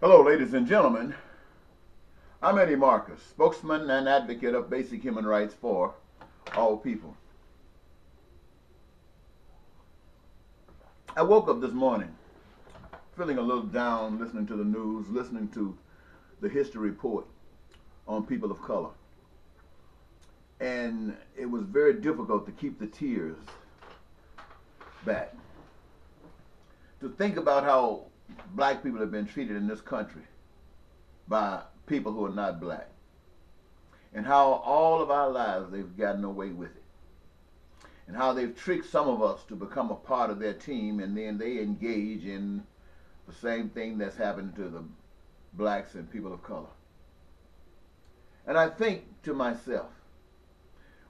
Hello, ladies and gentlemen. I'm Eddie Marcus, spokesman and advocate of basic human rights for all people. I woke up this morning feeling a little down, listening to the news, listening to the history report on people of color. And it was very difficult to keep the tears back. To think about how black people have been treated in this country by people who are not black, and how all of our lives they've gotten away with it, and how they've tricked some of us to become a part of their team, and then they engage in the same thing that's happened to the blacks and people of color. And I think to myself,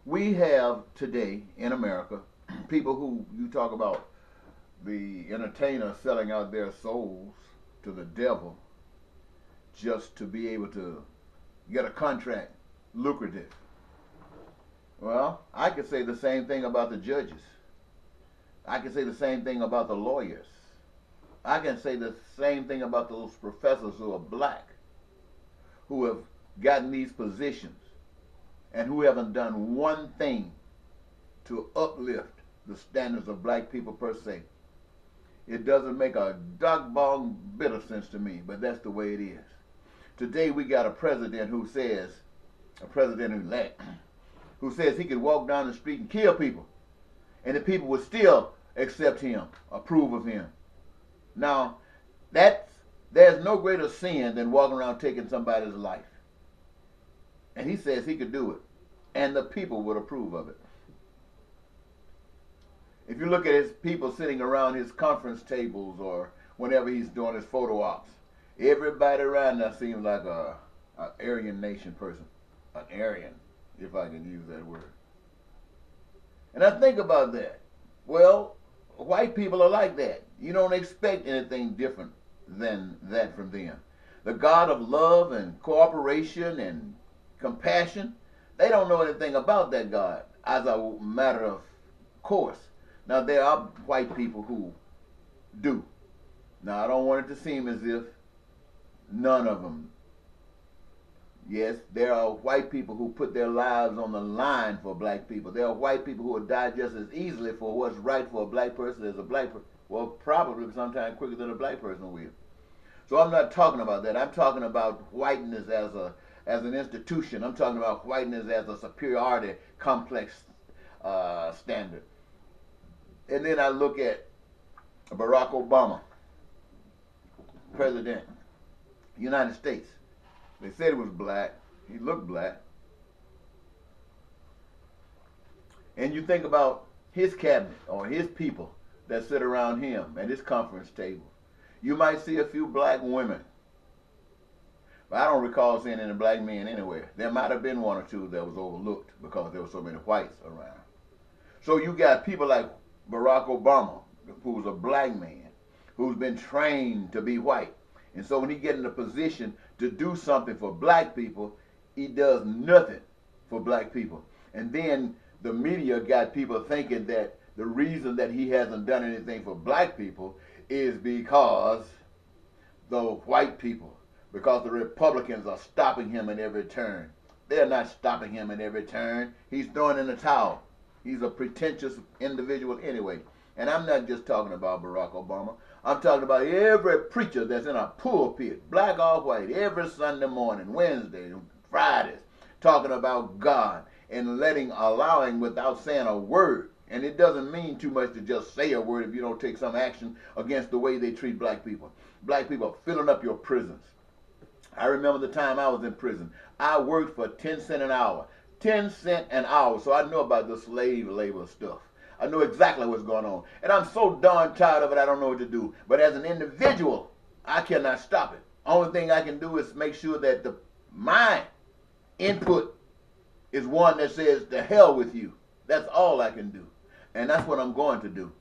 we have today in America people who, you talk about the entertainers selling out their souls to the devil just to be able to get a contract, lucrative. Well, I could say the same thing about the judges. I can say the same thing about the lawyers. I can say the same thing about those professors who are black, who have gotten these positions and who haven't done one thing to uplift the standards of black people per se. It doesn't make a doggone bit of sense to me, but that's the way it is. Today we got a president who says, a president-elect, who says he could walk down the street and kill people, and the people would still accept him, approve of him. Now, there's no greater sin than walking around taking somebody's life. And he says he could do it, and the people would approve of it. If you look at his people sitting around his conference tables or whenever he's doing his photo ops, everybody around there seems like an Aryan nation person. An Aryan, if I can use that word. And I think about that. Well, white people are like that. You don't expect anything different than that from them. The God of love and cooperation and compassion, they don't know anything about that God as a matter of course. Now, there are white people who do. Now, I don't want it to seem as if none of them. Yes, there are white people who put their lives on the line for black people. There are white people who will die just as easily for what's right for a black person as a black person. Well, probably sometimes quicker than a black person will. So I'm not talking about that. I'm talking about whiteness as an institution. I'm talking about whiteness as a superiority complex standard. And then I look at Barack Obama, President, United States. They said he was black. He looked black. And you think about his cabinet or his people that sit around him at his conference table. You might see a few black women. But I don't recall seeing any black men anywhere. There might have been one or two that was overlooked because there were so many whites around. So you got people like Barack Obama, who's a black man, who's been trained to be white. And so when he gets in a position to do something for black people, he does nothing for black people. And then the media got people thinking that the reason that he hasn't done anything for black people is because the white people, because the Republicans are stopping him at every turn. They're not stopping him at every turn. He's throwing in the towel. He's a pretentious individual anyway. And I'm not just talking about Barack Obama. I'm talking about every preacher that's in a pulpit, black or white, every Sunday morning, Wednesday, Fridays, talking about God and allowing without saying a word. And it doesn't mean too much to just say a word if you don't take some action against the way they treat black people. Black people are filling up your prisons. I remember the time I was in prison. I worked for 10 cents an hour. 10 cents an hour, so I know about the slave labor stuff. I know exactly what's going on. And I'm so darn tired of it, I don't know what to do. But as an individual, I cannot stop it. Only thing I can do is make sure that my input is one that says, to hell with you. That's all I can do. And that's what I'm going to do.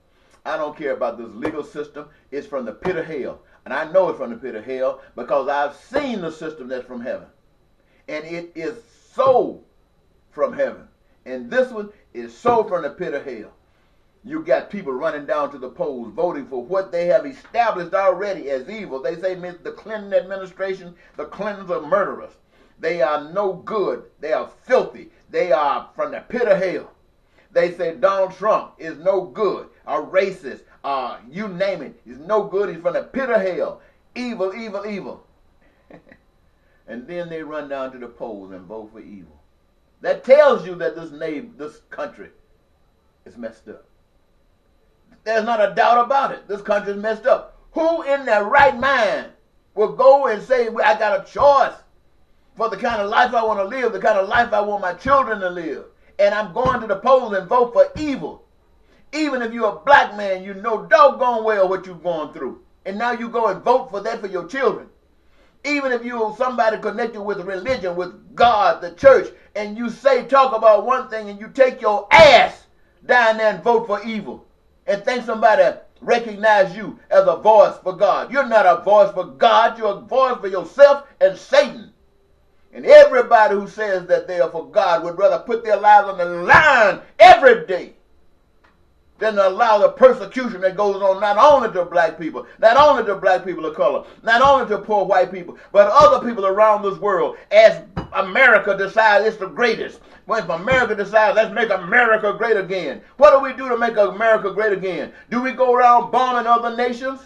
I don't care about this legal system. It's from the pit of hell. And I know it's from the pit of hell because I've seen the system that's from heaven. And it is so from heaven. And this one is so from the pit of hell. You got people running down to the polls voting for what they have established already as evil. They say the Clinton administration, the Clintons are murderers. They are no good. They are filthy. They are from the pit of hell. They say Donald Trump is no good, a racist, you name it. He's no good. He's from the pit of hell. Evil, evil, evil. And then they run down to the polls and vote for evil. That tells you that this country is messed up. There's not a doubt about it. This country is messed up. Who in their right mind will go and say, I got a choice for the kind of life I want to live, the kind of life I want my children to live, and I'm going to the polls and vote for evil? Even if you're a black man, you know doggone well what you've gone through. And now you go and vote for that for your children. Even if you're somebody connected with religion, with God, the church, and you talk about one thing and you take your ass down there and vote for evil and think somebody recognize you as a voice for God. You're not a voice for God. You're a voice for yourself and Satan. And everybody who says that they are for God would rather put their lives on the line every day than to allow the persecution that goes on not only to black people, not only to black people of color, not only to poor white people, but other people around this world as America decides it's the greatest. When America decides, let's make America great again. What do we do to make America great again? Do we go around bombing other nations?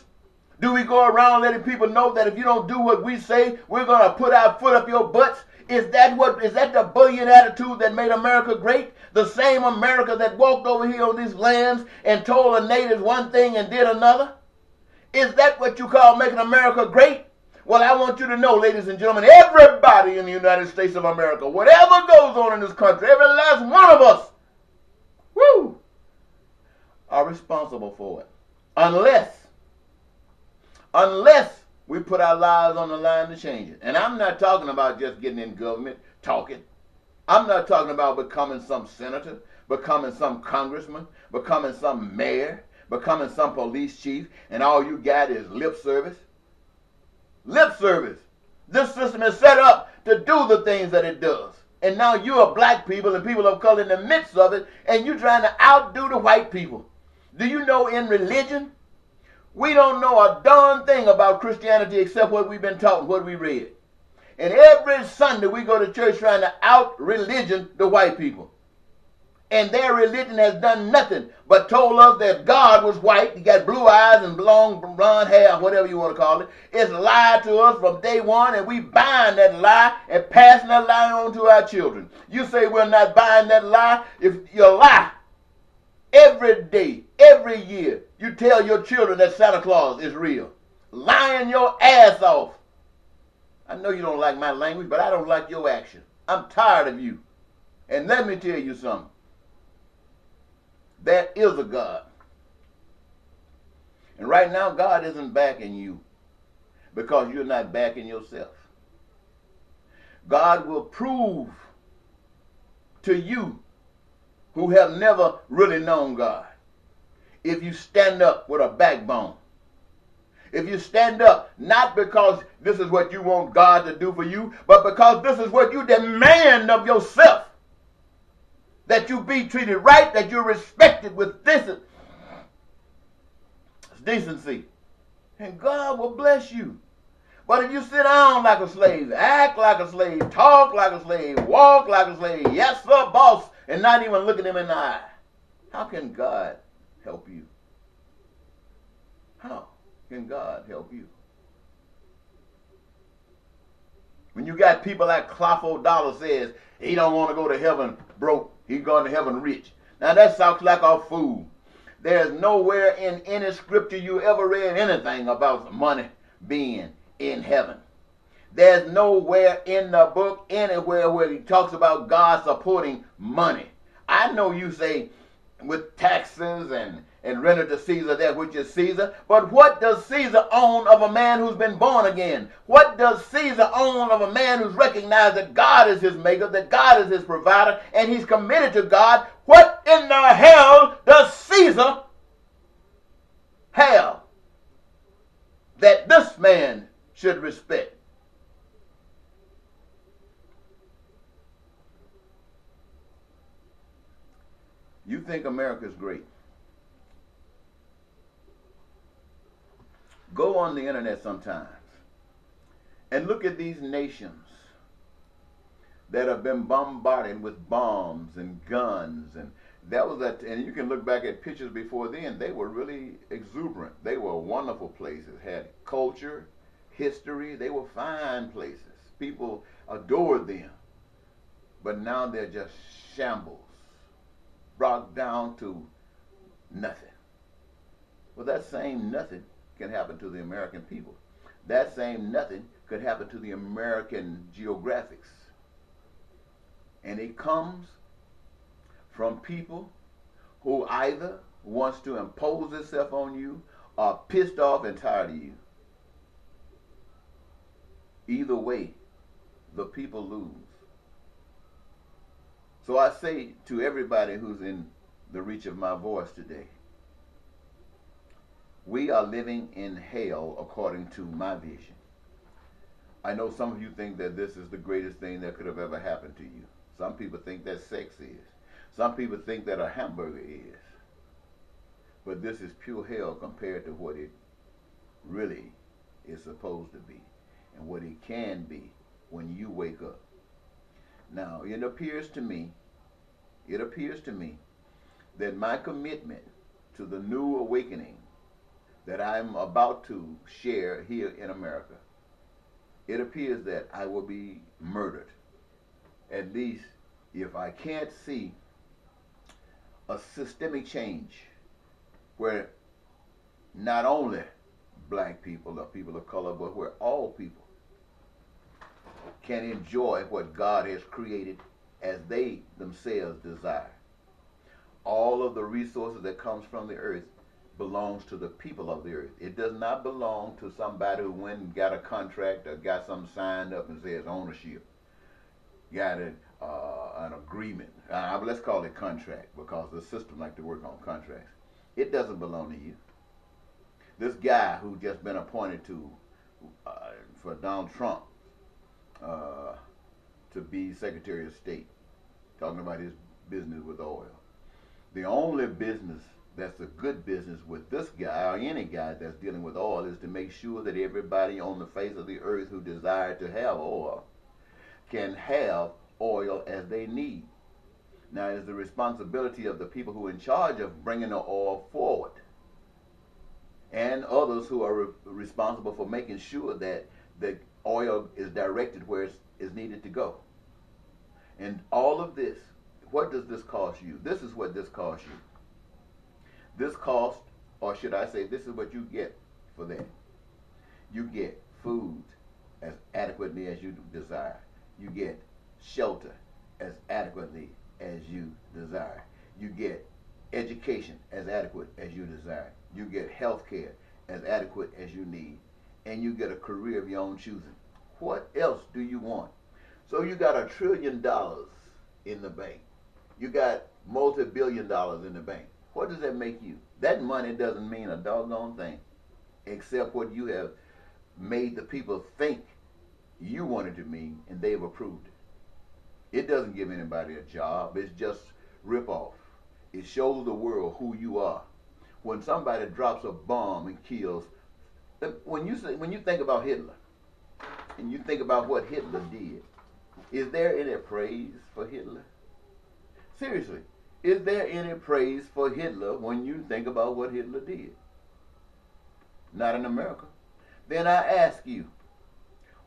Do we go around letting people know that if you don't do what we say, we're going to put our foot up your butts? Is that the bullying attitude that made America great? The same America that walked over here on these lands and told the natives one thing and did another? Is that what you call making America great? Well, I want you to know, ladies and gentlemen, everybody in the United States of America, whatever goes on in this country, every last one of us, are responsible for it. Unless we put our lives on the line to change it. And I'm not talking about just getting in government, talking. I'm not talking about becoming some senator, becoming some congressman, becoming some mayor, becoming some police chief, and all you got is lip service. Lip service. This system is set up to do the things that it does. And now you are black people and people of color in the midst of it, and you're trying to outdo the white people. Do you know in religion, we don't know a darn thing about Christianity except what we've been taught and what we read. And every Sunday we go to church trying to out-religion the white people. And their religion has done nothing but told us that God was white. He got blue eyes and long blonde hair, whatever you want to call it. It's lied to us from day one, and we bind that lie and passing that lie on to our children. You say we're not buying that lie. If you lie every day, every year, you tell your children that Santa Claus is real. Lying your ass off. I know you don't like my language, but I don't like your action. I'm tired of you. And let me tell you something. There is a God. And right now, God isn't backing you because you're not backing yourself. God will prove to you who have never really known God, if you stand up with a backbone. If you stand up, not because this is what you want God to do for you, but because this is what you demand of yourself. That you be treated right, that you're respected with decency. And God will bless you. But if you sit down like a slave, act like a slave, talk like a slave, walk like a slave, yes sir, boss, and not even look at him in the eye, how can God help you? How can God help you? When you got people like Claffo Dollar says, he don't want to go to heaven broke, he's going to heaven rich. Now that sounds like a fool. There's nowhere in any scripture you ever read anything about money being in heaven. There's nowhere in the book anywhere where he talks about God supporting money. I know you say with taxes and render to Caesar that which is Caesar, but what does Caesar own of a man who's been born again? What does Caesar own of a man who's recognized that God is his maker, that God is his provider, and he's committed to God? What in the hell does Caesar have that this man should respect? You think America's great. Go on the internet sometimes and look at these nations that have been bombarded with bombs and guns, and and you can look back at pictures before then. They were really exuberant. They were wonderful places, had culture, history. They were fine places. People adored them. But now they're just shambles, brought down to nothing. Well, that same nothing can happen to the American people. That same nothing could happen to the American geographics. And it comes from people who either wants to impose itself on you or pissed off and tired of you. Either way, the people lose. So I say to everybody who's in the reach of my voice today, we are living in hell according to my vision. I know some of you think that this is the greatest thing that could have ever happened to you. Some people think that sex is. Some people think that a hamburger is. But this is pure hell compared to what it really is supposed to be and what it can be when you wake up. Now, it appears to me that my commitment to the new awakening that I'm about to share here in America, it appears that I will be murdered. At least if I can't see a systemic change where not only black people or people of color, but where all people can enjoy what God has created as they themselves desire. All of the resources that comes from the earth belongs to the people of the earth. It does not belong to somebody who went and got a contract or got something signed up and says ownership. Got an agreement. Let's call it contract because the system like to work on contracts. It doesn't belong to you. This guy who just been appointed for Donald Trump to be Secretary of State, talking about his business with oil. The only business that's a good business with this guy or any guy that's dealing with oil is to make sure that everybody on the face of the earth who desire to have oil can have oil as they need. Now, it's the responsibility of the people who are in charge of bringing the oil forward and others who are responsible for making sure that the oil is directed where it is needed to go. And all of this, what does this cost you? This is what this costs you. This cost, or should I say, this is what you get for that. You get food as adequately as you desire. You get shelter as adequately as you desire. You get education as adequate as you desire. You get health care as adequate as you need. And you get a career of your own choosing. What else do you want? So you got $1 trillion in the bank. You got multi-billion dollars in the bank. What does that make you? That money doesn't mean a doggone thing, except what you have made the people think you want it to mean, and they've approved it. It doesn't give anybody a job. It's just rip-off. It shows the world who you are. When somebody drops a bomb and kills, when you think about Hitler, and you think about what Hitler did, is there any praise for Hitler? Seriously, is there any praise for Hitler when you think about what Hitler did? Not in America. Then I ask you,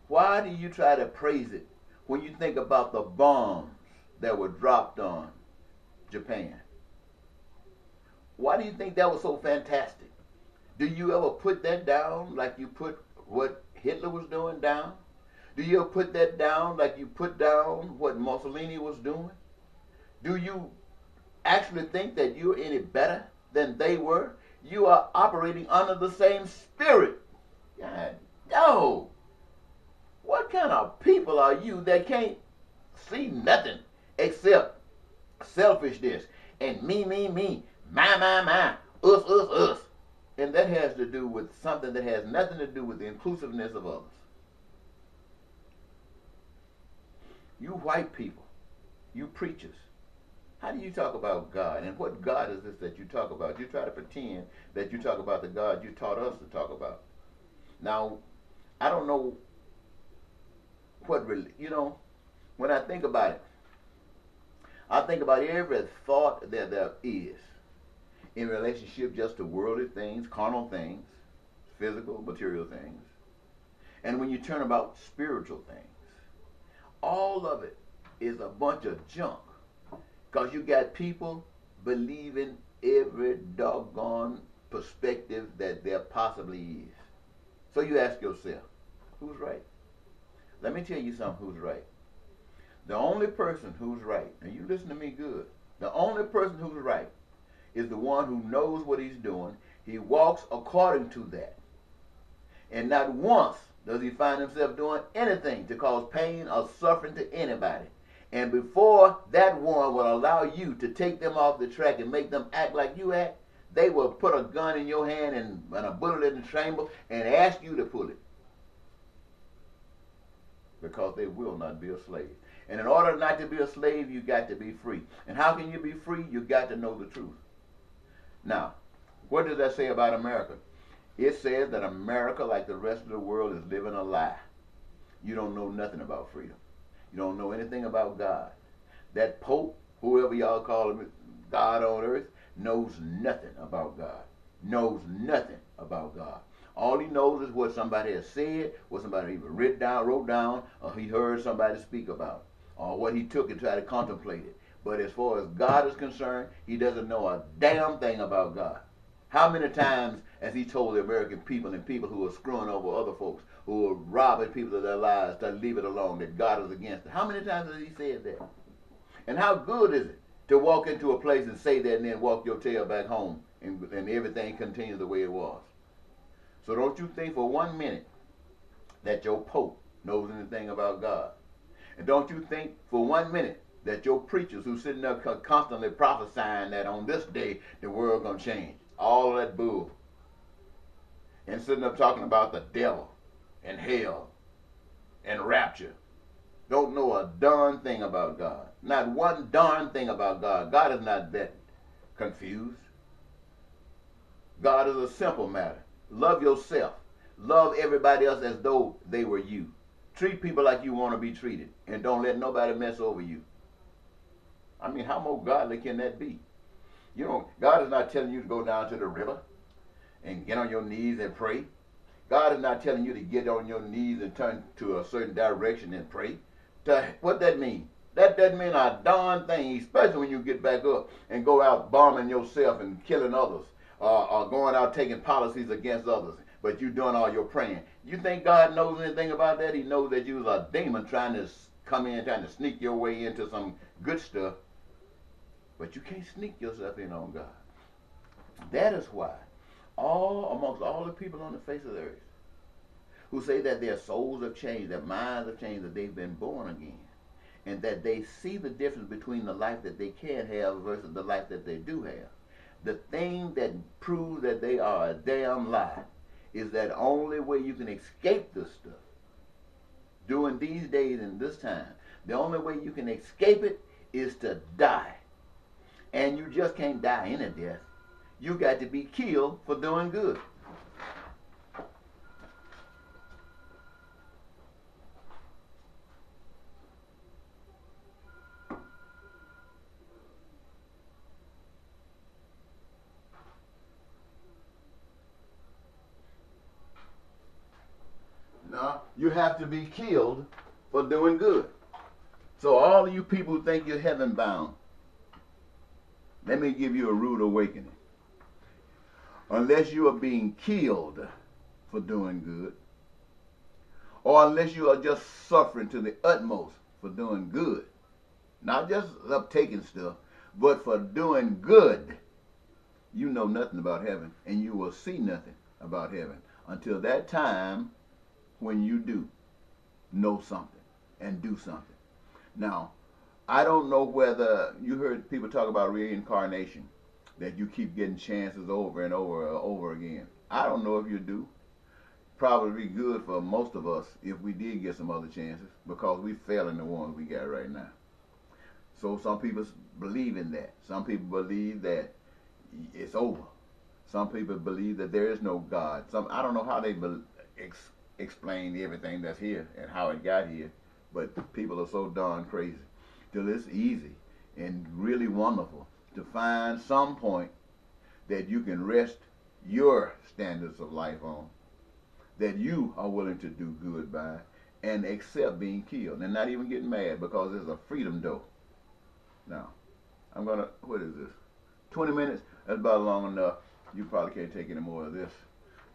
why do you try to praise it when you think about the bombs that were dropped on Japan? Why do you think that was so fantastic? Do you ever put that down like you put what Hitler was doing down? Do you ever put that down like you put down what Mussolini was doing? Do you actually think that you're any better than they were? You are operating under the same spirit. God, no. What kind of people are you that can't see nothing except selfishness and me, my, us. And that has to do with something that has nothing to do with the inclusiveness of others. You white people, you preachers, how do you talk about God? And what God is this that you talk about? You try to pretend that you talk about the God you taught us to talk about. Now, I don't know what really, when I think about it, I think about every thought that there is in relationship just to worldly things, carnal things, physical, material things, and when you turn about spiritual things, all of it is a bunch of junk. Because you got people believing every doggone perspective that there possibly is. So you ask yourself, who's right? Let me tell you something, who's right. The only person who's right, and you listen to me good, the only person who's right is the one who knows what he's doing. He walks according to that. And not once does he find himself doing anything to cause pain or suffering to anybody. And before that one will allow you to take them off the track and make them act like you act, they will put a gun in your hand and a bullet in the chamber and ask you to pull it. Because they will not be a slave. And in order not to be a slave, you got to be free. And how can you be free? You got to know the truth. Now, what does that say about America? It says that America, like the rest of the world, is living a lie. You don't know nothing about freedom. You don't know anything about God. That Pope, whoever y'all call him, God on earth, knows nothing about God. Knows nothing about God. All he knows is what somebody has said, what somebody even wrote down, or he heard somebody speak about, or what he took and tried to contemplate it. But as far as God is concerned, he doesn't know a damn thing about God. How many times has he told the American people and people who are screwing over other folks, who are robbing people of their lives, to leave it alone, that God is against it? How many times has he said that? And how good is it to walk into a place and say that and then walk your tail back home and everything continues the way it was? So don't you think for 1 minute that your Pope knows anything about God. And don't you think for 1 minute that your preachers who sitting there constantly prophesying that on this day the world gonna change. All of that bull. And sitting up talking about the devil and hell and rapture. Don't know a darn thing about God. Not one darn thing about God. God is not that confused. God is a simple matter. Love yourself. Love everybody else as though they were you. Treat people like you want to be treated. And don't let nobody mess over you. I mean, how more godly can that be? You know, God is not telling you to go down to the river and get on your knees and pray. God is not telling you to get on your knees and turn to a certain direction and pray. What that mean? That doesn't mean a darn thing, especially when you get back up and go out bombing yourself and killing others, or going out taking policies against others, but you doing all your praying. You think God knows anything about that? He knows that you was a demon trying to come in, trying to sneak your way into some good stuff. But you can't sneak yourself in on God. That is why amongst all the people on the face of the earth who say that their souls have changed, their minds have changed, that they've been born again, and that they see the difference between the life that they can have versus the life that they do have, the thing that proves that they are a damn lie is that only way you can escape this stuff during these days and this time, the only way you can escape it is to die. And you just can't die any death. You got to be killed for doing good. No, you have to be killed for doing good. So all of you people who think you're heaven bound, let me give you a rude awakening. Unless you are being killed for doing good, or unless you are just suffering to the utmost for doing good, not just up taking stuff, but for doing good, you know nothing about heaven, and you will see nothing about heaven until that time when you do know something and do something. Now, I don't know whether you heard people talk about reincarnation, that you keep getting chances over and over and over again. I don't know if you do. Probably good for most of us if we did get some other chances, because we fail in the ones we got right now. So some people believe in that. Some people believe that it's over. Some people believe that there is no God. I don't know how they explain everything that's here and how it got here, but people are so darn crazy. Till it's easy and really wonderful to find some point that you can rest your standards of life on, that you are willing to do good by, and accept being killed, and not even get mad because it's a freedom door. Now, I'm gonna, what is this? 20 minutes? That's about long enough. You probably can't take any more of this.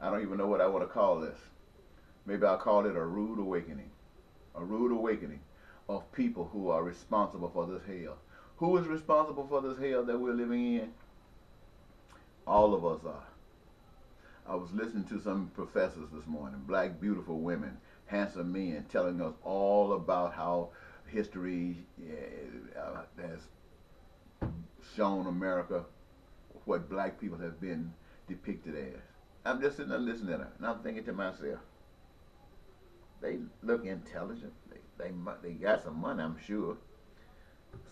I don't even know what I want to call this. Maybe I'll call it a rude awakening. A rude awakening of people who are responsible for this hell. Who is responsible for this hell that we're living in? All of us are. I was listening to some professors this morning, black, beautiful women, handsome men, telling us all about how history has shown America what black people have been depicted as. I'm just sitting there listening to them, and I'm thinking to myself, they look intelligent. They got some money, I'm sure,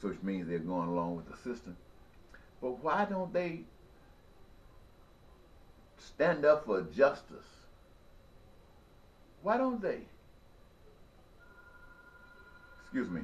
which means they're going along with the system. But why don't they stand up for justice? Why don't they? Excuse me.